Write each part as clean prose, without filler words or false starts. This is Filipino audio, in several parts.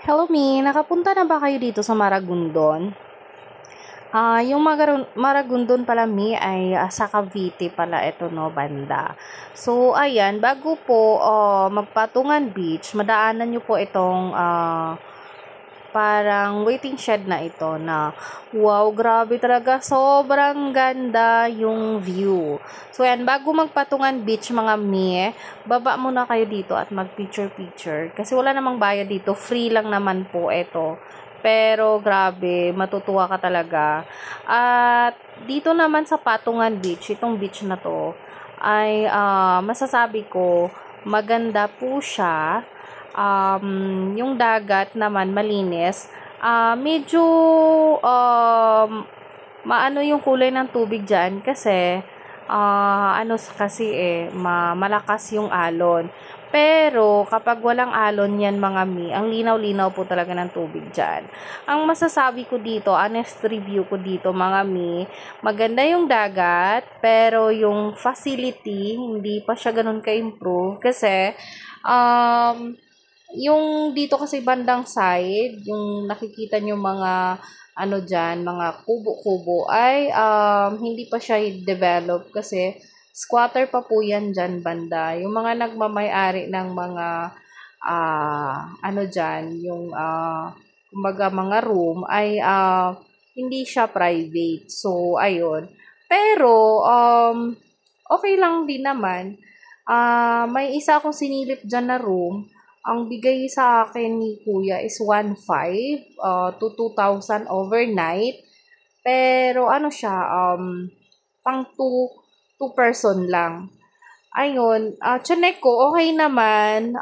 Hello, Mi. Nakapunta na ba kayo dito sa Maragondon? Yung Maragondon pala, Mi, ay sa Cavite pala ito, no, banda. So, ayan, bago po magpatungan beach, madaanan nyo po itong parang waiting shed na ito na wow, grabe talaga, sobrang ganda yung view. So yan, bago magpatungan beach mga mi, baba muna kayo dito at mag picture kasi wala namang bayad dito, free lang naman po ito. Pero grabe, matutuwa ka talaga. At dito naman sa Patungan Beach, itong beach na to ay masasabi ko maganda po siya. Yung dagat naman malinis. Medyo maano yung kulay ng tubig dyan kasi malakas yung alon. Pero kapag walang alon yan mga mi, ang linaw-linaw po talaga ng tubig dyan. Ang masasabi ko dito, honest review ko dito mga mi, maganda yung dagat, pero yung facility, hindi pa siya ganun ka-improve kasi yung dito kasi bandang side, yung nakikita nyo mga dyan, mga kubo-kubo ay hindi pa siya develop kasi squatter pa po yan dyan banda. Yung mga nagmamay-ari ng mga dyan, yung kumbaga mga room ay hindi siya private. So, ayun. Pero, okay lang din naman. May isa akong sinilip dyan na room. Ang bigay sa akin ni Kuya is 1,500 to 2,000 overnight. Pero ano siya, pang 2 person lang. Ayun, chinek ko, okay naman.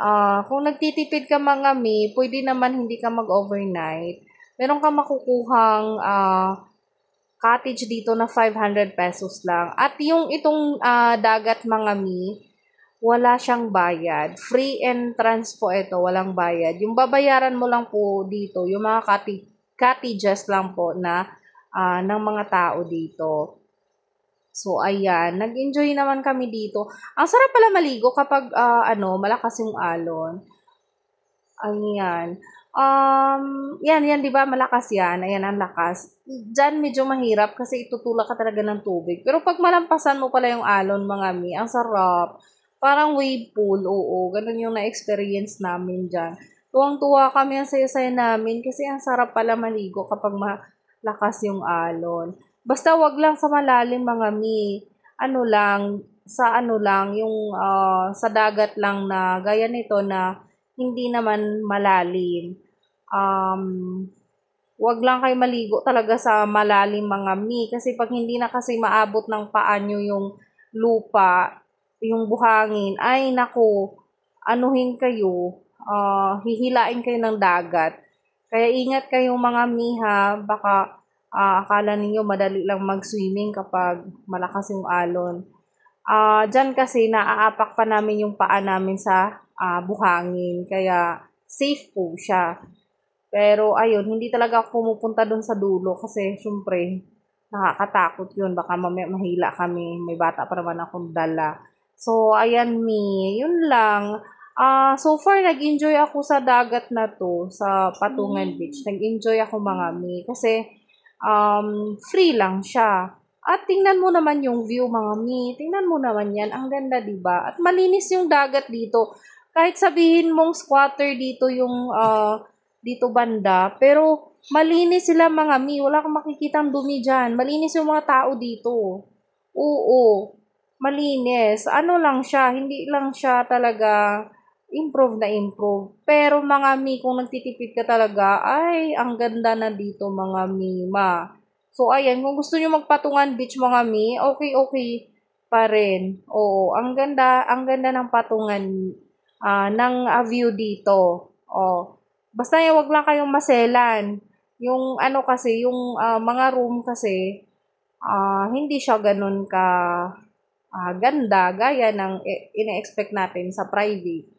Kung nagtitipid ka mga mi, pwede naman hindi ka mag-overnight. Meron ka makukuhang cottage dito na 500 pesos lang. At yung itong dagat mga mi, wala siyang bayad. Free entrance po ito, walang bayad. Yung babayaran mo lang po dito, yung mga cottages lang po na ng mga tao dito. So, ayan. Nag-enjoy naman kami dito. Ang sarap pala maligo kapag malakas yung alon. Ayan. Yan, di ba? Malakas yan. Ayan, ang lakas. Diyan medyo mahirap kasi itutulak ka talaga ng tubig. Pero pag malampasan mo pala yung alon, mga mi, ang sarap. Parang wave pool, oo. Ganun yung na-experience namin dyan. Tuwang-tuwa kami, ang saya-saya namin kasi ang sarap pala maligo kapag malakas yung alon. Basta wag lang sa malalim mga mi. Yung sa dagat lang na gaya nito na hindi naman malalim. Wag lang kayo maligo talaga sa malalim mga mi kasi pag hindi na kasi maabot ng paa nyo yung lupa, yung buhangin, ay naku, anuhin kayo, hihilain kayo ng dagat. Kaya ingat kayo mga miha, baka akala ninyo madali lang mag-swimming kapag malakas yung alon. Diyan kasi naaapak pa namin yung paa namin sa buhangin, kaya safe po siya. Pero ayun, hindi talaga ako pumupunta doon sa dulo kasi syempre nakakatakot yun, baka mamaya mahila kami, may bata pa naman akong dala. So, ayan mi, yun lang. So far, nag-enjoy ako sa dagat na to, sa Patungan Beach. Nag-enjoy ako mga mi, kasi free lang siya. At tingnan mo naman yung view mga mi, tingnan mo naman yan, ang ganda diba? At malinis yung dagat dito. Kahit sabihin mong squatter dito yung dito banda, pero malinis sila mga mi, wala kang makikitang dumi dyan. Malinis yung mga tao dito. Oo. Malinis. Ano lang siya, hindi lang siya talaga improve na improve. Pero mga mi, kung nagtitipid ka talaga, ay, ang ganda na dito mga mima. So, ayan, kung gusto nyo magpatungan beach mga mi, okay pa rin. Oo, ang ganda ng patungan ng view dito. Basta wag lang kayong maselan. Yung kasi, yung mga room kasi, hindi siya ganun ka ganda, gaya ng ine-expect natin sa private.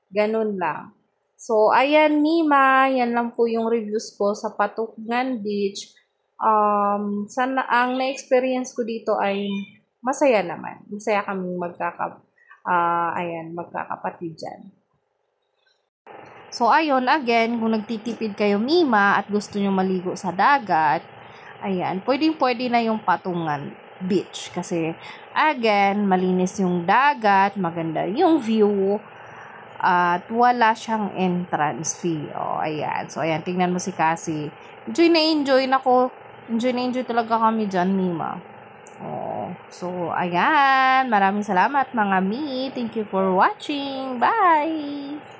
Ganun lang. So, ayan, Nima, yan lang po yung reviews ko sa Patungan Beach. Ang na-experience ko dito ay masaya naman. Masaya kaming magkakapatid dyan. So, ayun, again, kung nagtitipid kayo Mima at gusto nyo maligo sa dagat, ayan, pwedeng-pwede na yung Patungan Beach. Kasi, again, malinis yung dagat, maganda yung view, at wala siyang entrance fee. O, ayan. So, ayan, tingnan mo si Cassie. Enjoy na enjoy talaga kami dyan, Mima. Oh, so, ayan. Maraming salamat, mga Mi. Thank you for watching. Bye!